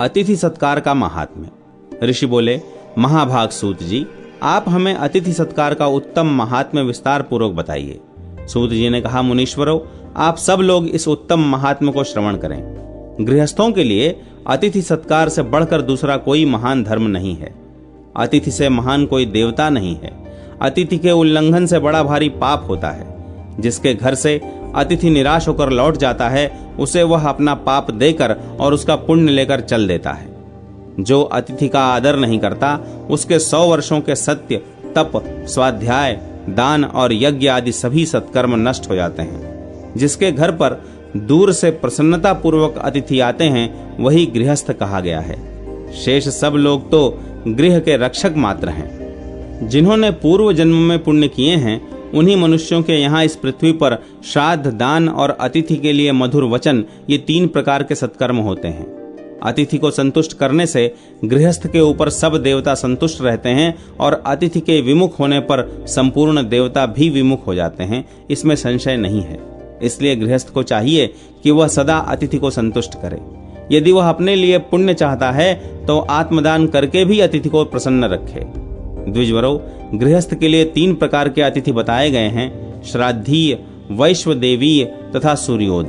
अतिथि सत्कार का महात्म्य। ऋषि बोले, महाभाग सूत जी, आप हमें अतिथि सत्कार का उत्तम महात्म्य विस्तार पूर्वक बताइए। सूत जी ने कहा, मुनीश्वरों, आप सब लोग इस उत्तम महात्म्य को श्रवण करें। गृहस्थों के लिए अतिथि सत्कार से बढ़कर दूसरा कोई महान धर्म नहीं है। अतिथि से महान कोई देवता नहीं है। अतिथि के उल्लंघन से बड़ा भारी पाप होता है। जिसके घर से अतिथि निराश होकर लौट जाता है, उसे वह अपना पाप देकर और उसका पुण्य लेकर चल देता है। जो अतिथि का आदर नहीं करता, उसके 100 वर्षों के सत्य, तप, स्वाध्याय, दान और यज्ञ आदि सभी सत्कर्म नष्ट हो जाते हैं। जिसके घर पर दूर से प्रसन्नता पूर्वक अतिथि आते हैं, वही गृहस्थ कहा गया है। शेष सब लोग तो गृह के रक्षक मात्र हैं। जिन्होंने पूर्व जन्म में पुण्य किए हैं, उन्हीं मनुष्यों के यहाँ इस पृथ्वी पर श्राद्ध, दान और अतिथि के लिए मधुर वचन, ये 3 प्रकार के सत्कर्म होते हैं। अतिथि को संतुष्ट करने से गृहस्थ के ऊपर सब देवता संतुष्ट रहते हैं और अतिथि के विमुख होने पर संपूर्ण देवता भी विमुख हो जाते हैं, इसमें संशय नहीं है। इसलिए गृहस्थ को चाहिए कि वह सदा अतिथि को संतुष्ट करे। यदि वह अपने लिए पुण्य चाहता है तो आत्मदान करके भी अतिथि को प्रसन्न रखे। द्विजवरों, गृहस्थ के लिए 3 प्रकार के अतिथि बताए गए हैं: श्राद्धीय, वैश्वदेवीय तथा सूर्योद।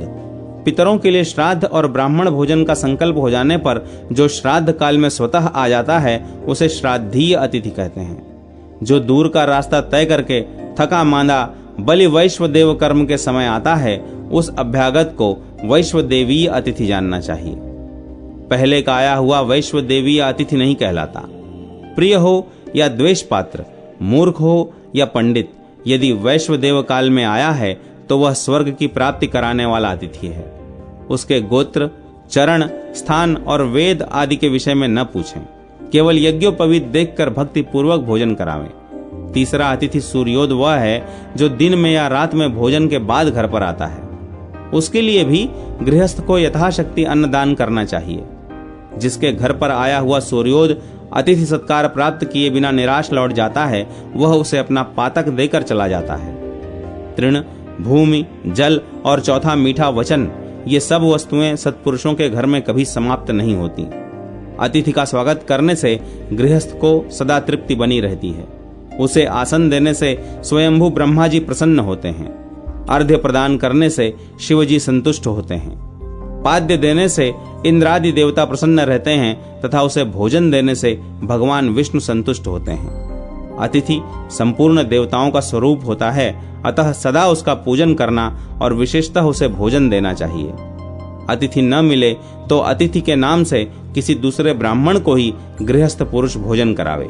पितरों के लिए श्राद्ध और ब्राह्मण भोजन का संकल्प हो जाने पर जो श्राद्ध काल में स्वतः आ जाता है, उसे श्राद्धीय अतिथि कहते हैं। जो दूर का रास्ता तय करके थका मांदा बलि वैश्वदेव कर्म के समय आता है, उस अभ्यागत को वैश्वदेवीय अतिथि जानना चाहिए। पहले का आया हुआ वैश्वदेवीय अतिथि नहीं कहलाता। प्रिय हो या द्वेष पात्र, मूर्ख हो या पंडित, यदि वैश्वदेव काल में आया है तो वह स्वर्ग की प्राप्ति कराने वाला अतिथि है। उसके गोत्र, चरण, स्थान और वेद आदि के विषय में न पूछें। केवल यज्ञोपवीत देखकर भक्ति पूर्वक भोजन करावें। तीसरा अतिथि सूर्योद वह है जो दिन में या रात में भोजन के बाद घर पर आता है। उसके लिए भी गृहस्थ को यथाशक्ति अन्नदान करना चाहिए। जिसके घर पर आया हुआ सूर्योद अतिथि सत्कार प्राप्त किए बिना निराश लौट जाता है, वह उसे अपना पातक देकर चला जाता है। तृण, भूमि, जल और चौथा मीठा वचन, ये सब वस्तुएं सत्पुरुषों के घर में कभी समाप्त नहीं होती। अतिथि का स्वागत करने से गृहस्थ को सदा तृप्ति बनी रहती है। उसे आसन देने से स्वयंभू ब्रह्मा जी प्रसन्न होते हैं। अर्घ्य प्रदान करने से शिव जी संतुष्ट होते हैं। पाद्य देने से इंद्रादि देवता प्रसन्न रहते हैं तथा उसे भोजन देने से भगवान विष्णु संतुष्ट होते हैं। अतिथि संपूर्ण देवताओं का स्वरूप होता है, अतः सदा उसका पूजन करना और विशेषतः उसे भोजन देना चाहिए। अतिथि न मिले तो अतिथि के नाम से किसी दूसरे ब्राह्मण को ही गृहस्थ पुरुष भोजन करावे।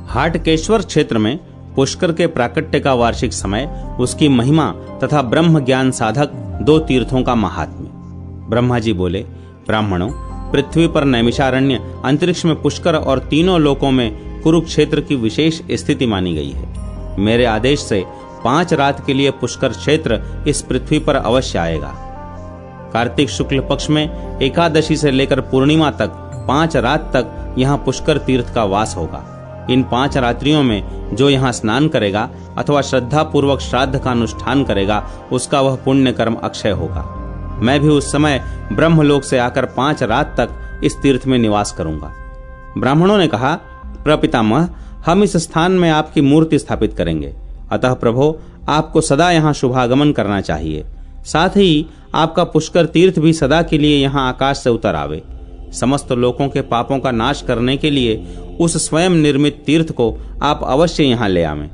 हाटकेश्वर क्षेत्र में पुष्कर के प्राकट्य का वार्षिक समय, उसकी महिमा तथा ब्रह्म ज्ञान साधक 2 तीर्थों का महात्म्य। ब्रह्मा जी बोले, ब्राह्मणों, पृथ्वी पर नैमिषारण्य, अंतरिक्ष में पुष्कर और तीनों लोकों में कुरुक्षेत्र की विशेष स्थिति मानी गई है। मेरे आदेश से 5 रात के लिए पुष्कर क्षेत्र इस पृथ्वी पर अवश्य आएगा। कार्तिक शुक्ल पक्ष में एकादशी से लेकर पूर्णिमा तक 5 रात तक यहाँ पुष्कर तीर्थ का वास होगा। इन 5 रात्रियों में जो यहाँ स्नान करेगा अथवा श्रद्धा पूर्वक श्राद्ध का अनुष्ठान करेगा, उसका वह पुण्य कर्म अक्षय होगा। मैं भी उस समय ब्रह्मलोक से आकर 5 रात तक इस तीर्थ में निवास करूंगा। ब्राह्मणों ने कहा, प्रपितामह, हम इस स्थान में आपकी मूर्ति स्थापित करेंगे, अतः प्रभो आपको सदा यहाँ शुभागमन करना चाहिए। साथ ही आपका पुष्कर तीर्थ भी सदा के लिए यहाँ आकाश से उतर आवे। समस्त लोकों के पापों का नाश करने के लिए उस स्वयं निर्मित तीर्थ को आप अवश्य यहाँ ले आवें।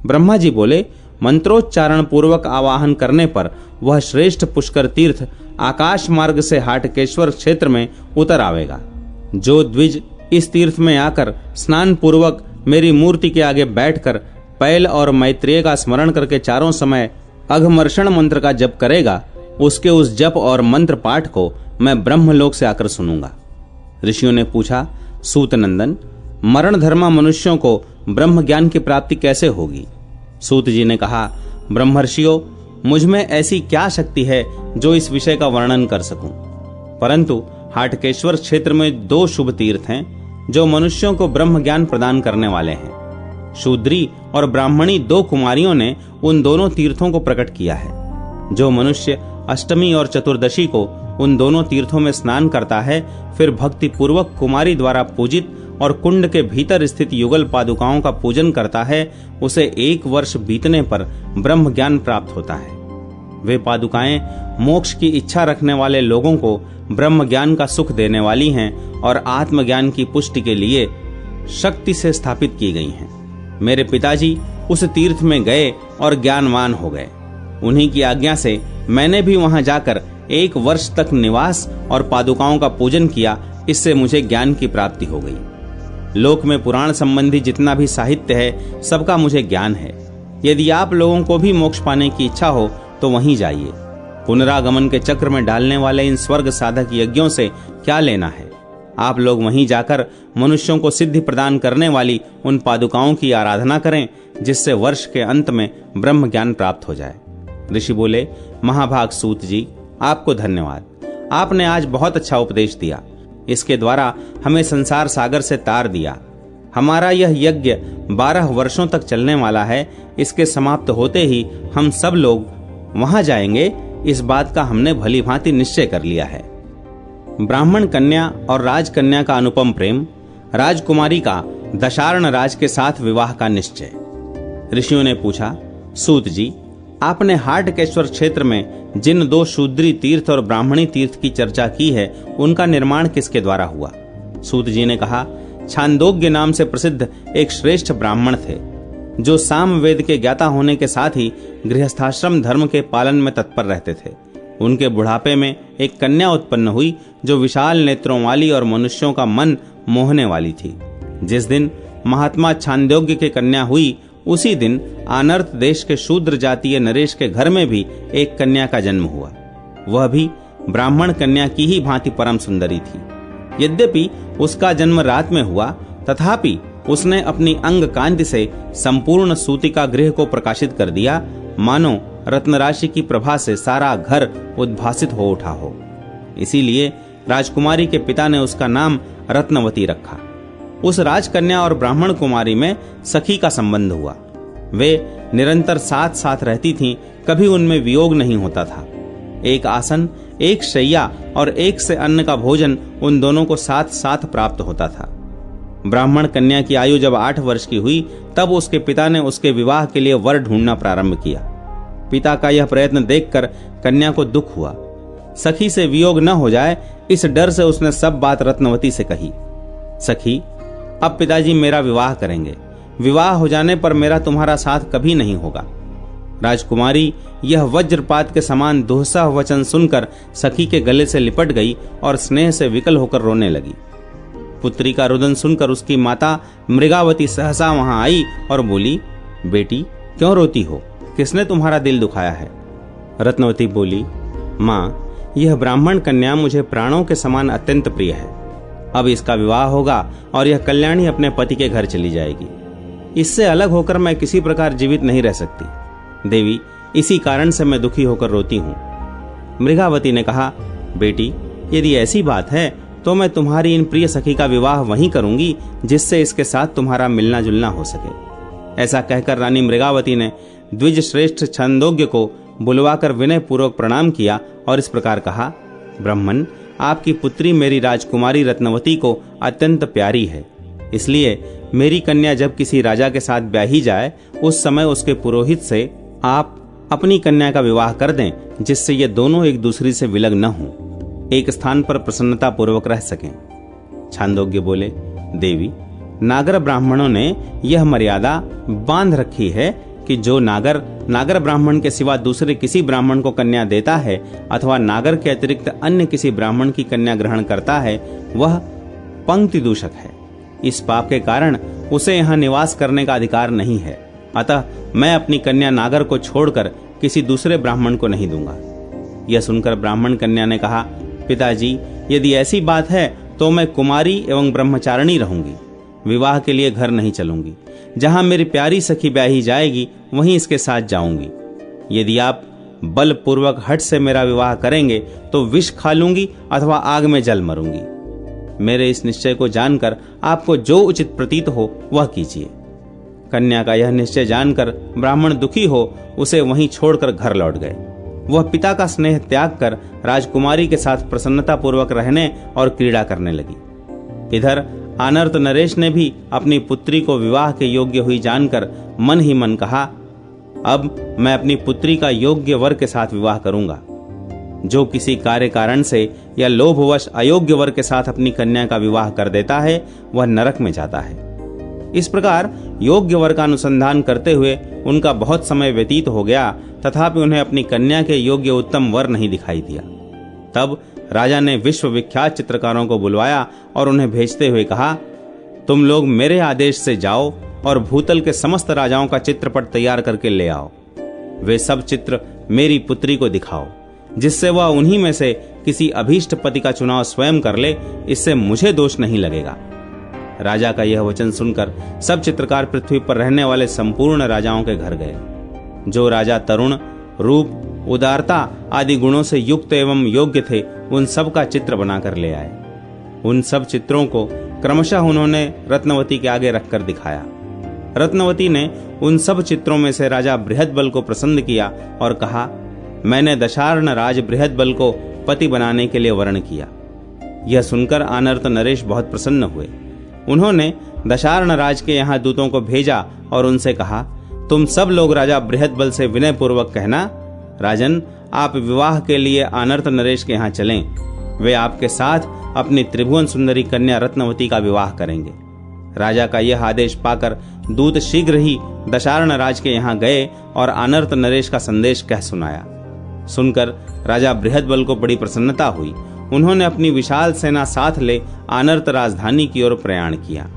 ब्रह्मा जी बोले, मंत्रोच्चारण पूर्वक आवाहन करने पर वह श्रेष्ठ पुष्कर तीर्थ आकाश मार्ग से हाटकेश्वर क्षेत्र में उतर आवेगा। जो द्विज इस तीर्थ में आकर स्नान पूर्वक मेरी मूर्ति के आगे बैठकर पैल और मैत्रेय का स्मरण करके चारों समय अघमर्षण मंत्र का जप करेगा, उसके उस जप और मंत्र पाठ को मैं ब्रह्मलोक से आकर सुनूंगा। ऋषियों ने पूछा, सूत नंदन, मरण धर्मा मनुष्यों को ब्रह्म ज्ञान की प्राप्ति कैसे होगी? सूत जी ने कहा, ब्रह्मर्षियों, मुझ में ऐसी क्या शक्ति है जो इस विषय का वर्णन कर सकूं? परंतु हाटकेश्वर क्षेत्र में 2 शुभ तीर्थ हैं जो मनुष्यों को ब्रह्म ज्ञान प्रदान करने वाले हैं। शूद्री और ब्राह्मणी 2 कुमारियों ने उन दोनों तीर्थों को प्रकट किया है। जो मनुष्य अष्टमी और चतुर्दशी को उन दोनों तीर्थों में स्नान करता है, फिर भक्ति पूर्वक कुमारी द्वारा पूजित और कुंड के भीतर स्थित युगल पादुकाओं का पूजन करता है, उसे 1 वर्ष बीतने पर ब्रह्म ज्ञान प्राप्त होता है। वे पादुकाएं मोक्ष की इच्छा रखने वाले लोगों को ब्रह्म ज्ञान का सुख देने वाली हैं और आत्मज्ञान की पुष्टि के लिए शक्ति से स्थापित की गई हैं। मेरे पिताजी उस तीर्थ में गए और ज्ञानवान हो गए। उन्हीं की आज्ञा से मैंने भी वहां जाकर 1 वर्ष तक निवास और पादुकाओं का पूजन किया। इससे मुझे ज्ञान की प्राप्ति हो गई। लोक में पुराण संबंधी जितना भी साहित्य है, सबका मुझे ज्ञान है। यदि आप लोगों को भी मोक्ष पाने की इच्छा हो तो वहीं जाइए। पुनरागमन के चक्र में डालने वाले इन स्वर्ग साधक यज्ञों से क्या लेना है? आप लोग वहीं जाकर मनुष्यों को सिद्धि प्रदान करने वाली उन पादुकाओं की आराधना करें, जिससे वर्ष के अंत में ब्रह्म ज्ञान प्राप्त हो जाए। ऋषि बोले, महाभाग सूत जी, आपको धन्यवाद। आपने आज बहुत अच्छा उपदेश दिया। इसके द्वारा हमें संसार सागर से तार दिया। हमारा यह यज्ञ 12 वर्षों तक चलने वाला है। इसके समाप्त होते ही हम सब लोग वहां जाएंगे। इस बात का हमने भली भांति निश्चय कर लिया है। ब्राह्मण कन्या और राजकन्या का अनुपम प्रेम, राजकुमारी का दशार्ण राज के साथ विवाह का निश्चय। ऋषियों ने पूछा, सूत जी, आपने हाटकेश्वर क्षेत्र में जिन 2 शूद्री तीर्थ और ब्राह्मणी तीर्थ की चर्चा की है, उनका निर्माण किसके द्वारा हुआ? सूत जी ने कहा, छांदोग्य नाम से प्रसिद्ध एक श्रेष्ठ ब्राह्मण थे, जो सामवेद के ज्ञाता होने के साथ ही गृहस्थाश्रम धर्म के पालन में तत्पर रहते थे। उनके बुढ़ापे में एक कन्या उत्पन्न हुई, जो विशाल नेत्रों वाली और मनुष्यों का मन मोहने वाली थी। जिस दिन महात्मा छांदोग्य के कन्या हुई, उसी दिन आनर्त देश के शूद्र जातीय नरेश के घर में भी एक कन्या का जन्म हुआ। वह भी ब्राह्मण कन्या की ही भांति परम सुंदरी थी। यद्यपि उसका जन्म रात में हुआ, तथापि उसने अपनी अंग कांति से संपूर्ण सूतिका गृह को प्रकाशित कर दिया, मानो रत्नराशि की प्रभा से सारा घर उद्भासित हो उठा हो। इसीलिए राजकुमारी के पिता ने उसका नाम रत्नवती रखा। उस राजकन्या और ब्राह्मण कुमारी में सखी का संबंध हुआ। वे निरंतर साथ साथ रहती थीं, कभी उनमें वियोग नहीं होता था। एक आसन, एक शैया और एक से अन्न का भोजन उन दोनों को साथ साथ प्राप्त होता था। ब्राह्मण कन्या की आयु जब 8 वर्ष की हुई, तब उसके पिता ने उसके विवाह के लिए वर ढूंढना प्रारंभ किया। पिता का यह प्रयत्न देखकर कन्या को दुख हुआ। सखी से वियोग न हो जाए, इस डर से उसने सब बात रत्नवती से कही। सखी, अब पिताजी मेरा विवाह करेंगे। विवाह हो जाने पर मेरा तुम्हारा साथ कभी नहीं होगा। राजकुमारी यह वज्रपात के समान दुस्सह वचन सुनकर सखी के गले से लिपट गई और स्नेह से विकल होकर रोने लगी। पुत्री का रुदन सुनकर उसकी माता मृगावती सहसा वहां आई और बोली, बेटी क्यों रोती हो? किसने तुम्हारा दिल दुखाया है? रत्नवती बोली, माँ, यह ब्राह्मण कन्या मुझे प्राणों के समान अत्यंत प्रिय है। अब इसका विवाह होगा और यह कल्याणी अपने पति के घर चली जाएगी। इससे अलग होकर मैं किसी प्रकार जीवित नहीं रह सकती। देवी, इसी कारण से मैं दुखी होकर रोती हूँ। मृगावती ने कहा, बेटी, यदि ऐसी बात है तो मैं तुम्हारी इन प्रिय सखी का विवाह वहीं करूंगी, जिससे इसके साथ तुम्हारा मिलना जुलना हो सके। ऐसा कहकर रानी मृगावती ने द्विज श्रेष्ठ छंदोग्य को बुलवाकर विनय पूर्वक प्रणाम किया और इस प्रकार कहा, ब्राह्मण, आपकी पुत्री मेरी राजकुमारी रत्नवती को अत्यंत प्यारी है। इसलिए मेरी कन्या जब किसी राजा के साथ ब्याही जाए, उस समय उसके पुरोहित से आप अपनी कन्या का विवाह कर दें, जिससे ये दोनों एक दूसरे से विलग न हों, एक स्थान पर प्रसन्नता पूर्वक रह सकें। छांदोग्य बोले, देवी, नागर ब्राह्मणों ने यह मर्यादा बांध रखी है कि जो नागर ब्राह्मण के सिवा दूसरे किसी ब्राह्मण को कन्या देता है अथवा नागर के अतिरिक्त अन्य किसी ब्राह्मण की कन्या ग्रहण करता है, वह पंक्ति दूषक है। इस पाप के कारण उसे यहाँ निवास करने का अधिकार नहीं है। अतः मैं अपनी कन्या नागर को छोड़कर किसी दूसरे ब्राह्मण को नहीं दूंगा। यह सुनकर ब्राह्मण कन्या ने कहा, पिताजी, यदि ऐसी बात है तो मैं कुमारी एवं ब्रह्मचारिणी रहूंगी। विवाह के लिए घर नहीं चलूंगी। जहां मेरी प्यारी सखी ब्याही जाएगी, वहीं इसके साथ जाऊंगी। यदि आप बलपूर्वक हठ से मेरा विवाह करेंगे तो विष खा लूंगी अथवा आग में जल मरूंगी। मेरे इस निश्चय को जानकर आपको जो उचित प्रतीत हो वह कीजिए। कन्या का यह निश्चय जानकर ब्राह्मण दुखी हो उसे वहीं छोड़कर घर लौट गए। वह पिता का स्नेह त्याग कर राजकुमारी के साथ प्रसन्नतापूर्वक रहने और क्रीड़ा करने लगी। इधर आनर्त नरेश ने भी अपनी पुत्री को विवाह के योग्य हुई जानकर मन ही मन कहा, अब मैं अपनी पुत्री का योग्य वर के साथ विवाह करूंगा। जो किसी कार्य कारण से या लोभवश अयोग्य वर के साथ अपनी कन्या का विवाह कर देता है वह नरक में जाता है। इस प्रकार योग्य वर का अनुसंधान करते हुए उनका बहुत समय व्यतीत हो गया, तथापि उन्हें अपनी कन्या के योग्य उत्तम वर नहीं दिखाई दिया। तब राजा ने विश्वविख्यात चित्रकारों को बुलवाया और उन्हें भेजते हुए कहा, तुम लोग मेरे आदेश से जाओ और भूतल के समस्त राजाओं का चित्रपट तैयार करके ले आओ। वे सब चित्र मेरी पुत्री को दिखाओ, जिससे वह उन्हीं में से किसी अभीष्ट पति का चुनाव स्वयं कर ले। इससे मुझे दोष नहीं लगेगा। राजा का यह वचन सुनकर सब चित्रकार पृथ्वी पर रहने वाले संपूर्ण राजाओं के घर गए। जो राजा तरुण, रूप, उदारता आदि गुणों से युक्त एवं योग्य थे, उन सब का चित्र बनाकर ले आए। उन सब चित्रों को क्रमशः उन्होंने रत्नवती के आगे रखकर दिखाया। रत्नवती ने उन सब चित्रों में से राजा बृहद्बल को प्रसन्न किया और कहा, मैंने दशार्ण राज बृहद्बल को पति बनाने के लिए वर्ण किया। यह सुनकर आनर्त नरेश बहुत प्रसन्न हुए। उन्होंने दशार्ण राज के यहाँ दूतों को भेजा और उनसे कहा, तुम सब लोग राजा बृहद्बल से विनय पूर्वक कहना, राजन, आप विवाह के लिए आनर्त नरेश के यहाँ चलें। वे आपके साथ अपनी त्रिभुवन सुंदरी कन्या रत्नवती का विवाह करेंगे। राजा का यह आदेश पाकर दूत शीघ्र ही दशार्ण राज के यहाँ गए और आनर्त नरेश का संदेश कह सुनाया। सुनकर राजा बृहद्बल को बड़ी प्रसन्नता हुई। उन्होंने अपनी विशाल सेना साथ ले आनर्त राजधानी की ओर प्रयाण किया।